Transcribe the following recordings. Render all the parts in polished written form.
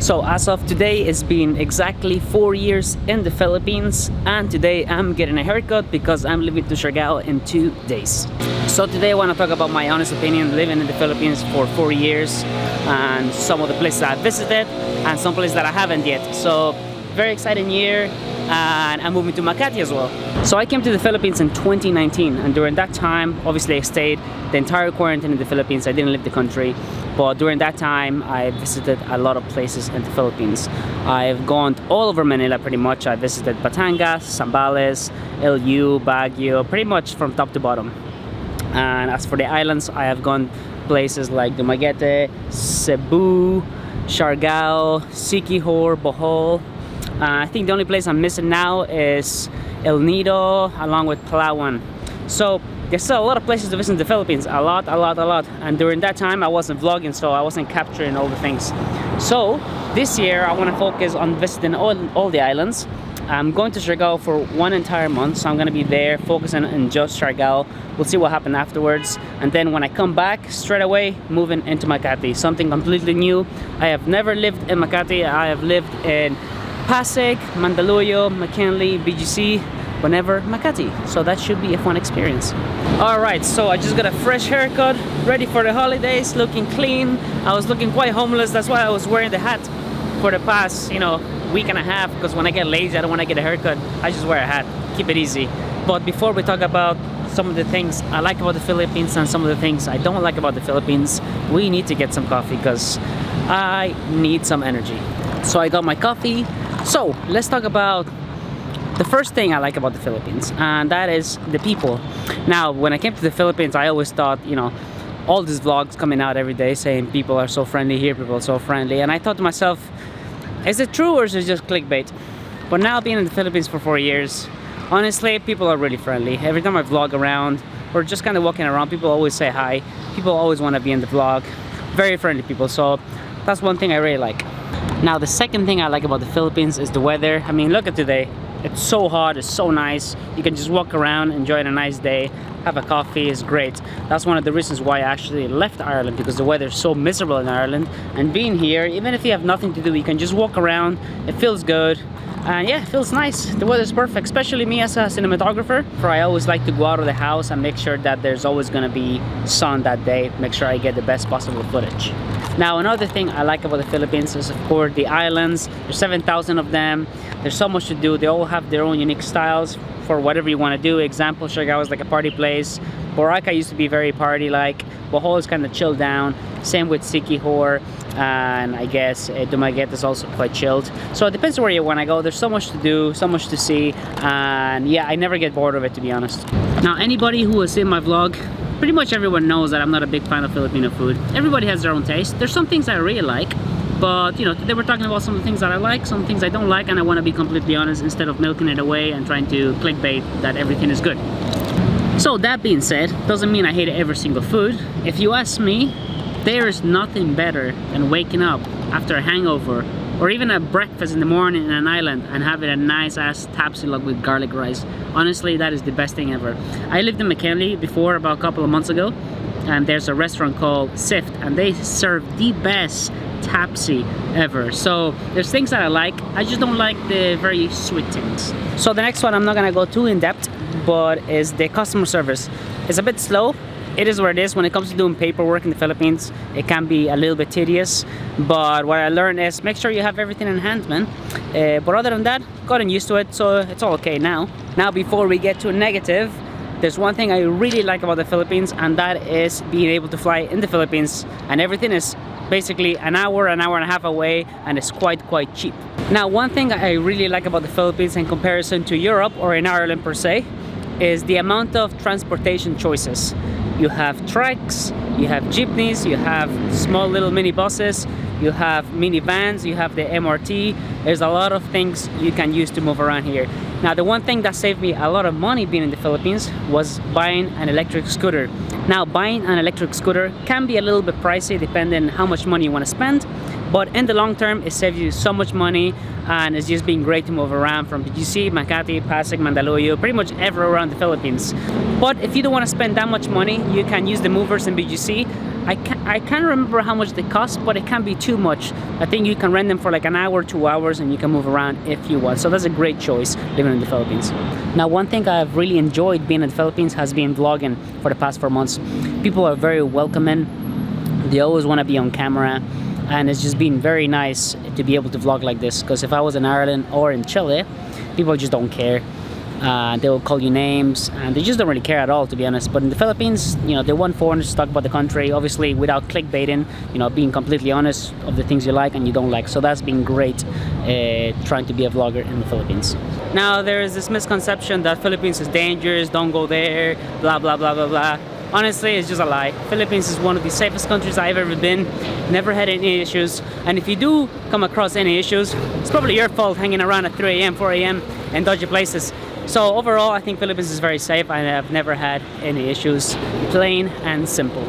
So as of today, it's been exactly 4 years in the Philippines, and today I'm getting a haircut because I'm leaving to Siargao in 2 days. So today I want to talk about my honest opinion living in the Philippines for 4 years and some of the places I've visited and some places that I haven't yet. So very exciting year, and I'm moving to Makati as well. So I came to the Philippines in 2019, and during that time obviously I stayed the entire quarantine in the Philippines. I didn't leave the country, but during that time I visited a lot of places in the Philippines. I've gone all over Manila pretty much. I visited Batangas, Zambales, LU, Baguio, pretty much from top to bottom. And as for the islands, I have gone places like Dumaguete, Cebu, Siargao, Siquijor, Bohol. I think the only place I'm missing now is El Nido along with Palawan. So there's still a lot of places to visit in the Philippines, a lot. And during that time I wasn't vlogging, so I wasn't capturing all the things. So this year I want to focus on visiting all the islands. I'm going to Siargao for 1 entire month, so I'm going to be there focusing on just Siargao. We'll see what happens afterwards, and then when I come back straight away, moving into Makati, something completely new. I have never lived in Makati. I have lived in Pasig, Mandaluyong, McKinley, BGC, whenever Makati. So that should be a fun experience. Alright, so I just got a fresh haircut, ready for the holidays, looking clean. I was looking quite homeless, that's why I was wearing the hat for the past, week and a half, because when I get lazy, I don't want to get a haircut. I just wear a hat, keep it easy. But before we talk about some of the things I like about the Philippines and some of the things I don't like about the Philippines, we need to get some coffee because I need some energy. So I got my coffee. So let's talk about the first thing I like about the Philippines, and that is the people. Now, when I came to the Philippines, I always thought, all these vlogs coming out every day saying people are so friendly here, people are so friendly, and I thought to myself, is it true or is it just clickbait? But now being in the Philippines for 4 years, honestly, people are really friendly. Every time I vlog around or just kind of walking around, people always say hi. People always want to be in the vlog. Very friendly people, so that's one thing I really like. Now the second thing I like about the Philippines is the weather. I mean, look at today. It's so hot, it's so nice. You can just walk around, enjoy a nice day, have a coffee, it's great. That's one of the reasons why I actually left Ireland, because the weather is so miserable in Ireland. And being here, even if you have nothing to do, you can just walk around, it feels good. And yeah, it feels nice. The weather's perfect, especially me as a cinematographer. For I always like to go out of the house and make sure that there's always gonna be sun that day, make sure I get the best possible footage. Now another thing I like about the Philippines is of course the islands. There's 7,000 of them. There's so much to do. They all have their own unique styles for whatever you want to do. Example, Siargao is like a party place. Boracay used to be very party-like. Bohol is kind of chilled down. Same with Siquijor, and I guess Dumaguete is also quite chilled. So it depends where you want to go. There's so much to do, so much to see, and yeah, I never get bored of it, to be honest. Now anybody who has seen my vlog, pretty much everyone knows that I'm not a big fan of Filipino food. Everybody has their own taste. There's some things I really like, but today we're talking about some of the things that I like, some things I don't like, and I want to be completely honest instead of milking it away and trying to clickbait that everything is good. So that being said, doesn't mean I hate every single food. If you ask me, there is nothing better than waking up after a hangover or even a breakfast in the morning in an island and having a nice ass tapsilog with garlic rice. Honestly, that is the best thing ever. I lived in McKinley before, about a couple of months ago, and there's a restaurant called Sift, and they serve the best tapsi ever. So there's things that I like, I just don't like the very sweet things. So the next one, I'm not gonna go too in depth, but is the customer service. It's a bit slow. It is what it is. When it comes to doing paperwork in the Philippines, it can be a little bit tedious, but what I learned is make sure you have everything in hand, man. But other than that, gotten used to it, so it's all okay now. Now before we get too negative, there's one thing I really like about the Philippines, and that is being able to fly in the Philippines, and everything is basically an hour and a half away, and it's quite cheap. Now one thing I really like about the Philippines in comparison to Europe or in Ireland per se is the amount of transportation choices. You have treks, you have jeepneys, you have small little mini buses, you have minivans, you have the MRT. There's a lot of things you can use to move around here. Now the one thing that saved me a lot of money being in the Philippines was buying an electric scooter. Now buying an electric scooter can be a little bit pricey depending on how much money you want to spend, but in the long term it saves you so much money, and it's just been great to move around from BGC, Makati, Pasig, Mandaluyong, pretty much everywhere around the Philippines. But if you don't want to spend that much money, you can use the movers in BGC, I can't remember how much they cost, but it can't be too much. I think you can rent them for like an hour, 2 hours, and you can move around if you want. So that's a great choice living in the Philippines. Now, one thing I've really enjoyed being in the Philippines has been vlogging for the past 4 months. People are very welcoming. They always want to be on camera, and it's just been very nice to be able to vlog like this, because if I was in Ireland or in Chile, people just don't care. They will call you names, and they just don't really care at all, to be honest. But in the Philippines, you know, they want foreigners to talk about the country, obviously without clickbaiting, you know, being completely honest of the things you like and you don't like. So that's been great, trying to be a vlogger in the Philippines. Now, there is this misconception that Philippines is dangerous, don't go there, blah blah blah blah blah. Honestly, it's just a lie. Philippines is one of the safest countries I've ever been. Never had any issues. And if you do come across any issues, it's probably your fault hanging around at 3 a.m., 4 a.m. in dodgy places. So overall, I think Philippines is very safe, and I've never had any issues. Plain and simple.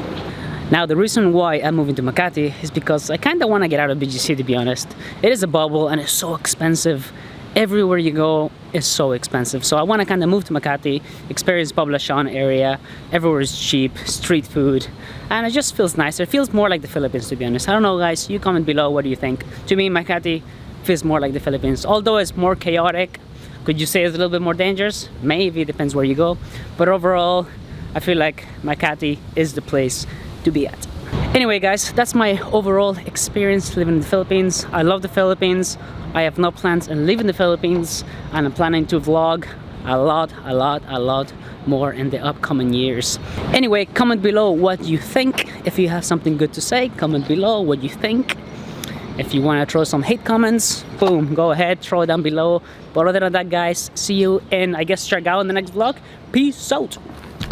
Now, the reason why I'm moving to Makati is because I kind of want to get out of BGC, to be honest. It is a bubble and it's so expensive. Everywhere you go is so expensive. So I want to kind of move to Makati, experience Poblacion area. Everywhere is cheap, street food, and it just feels nicer. It feels more like the Philippines, to be honest. I don't know, guys. You comment below, what do you think? To me, Makati feels more like the Philippines. Although it's more chaotic. Could you say it's a little bit more dangerous? Maybe, depends where you go. But overall, I feel like Makati is the place to be at. Anyway, guys, that's my overall experience living in the Philippines. I love the Philippines. I have no plans on leaving the Philippines, and I'm planning to vlog a lot more in the upcoming years. Anyway, comment below what you think. If you have something good to say, comment below what you think. If you want to throw some hate comments, boom, go ahead, throw it down below. But other than that, guys, see you in, I guess, Siargao in the next vlog. Peace out.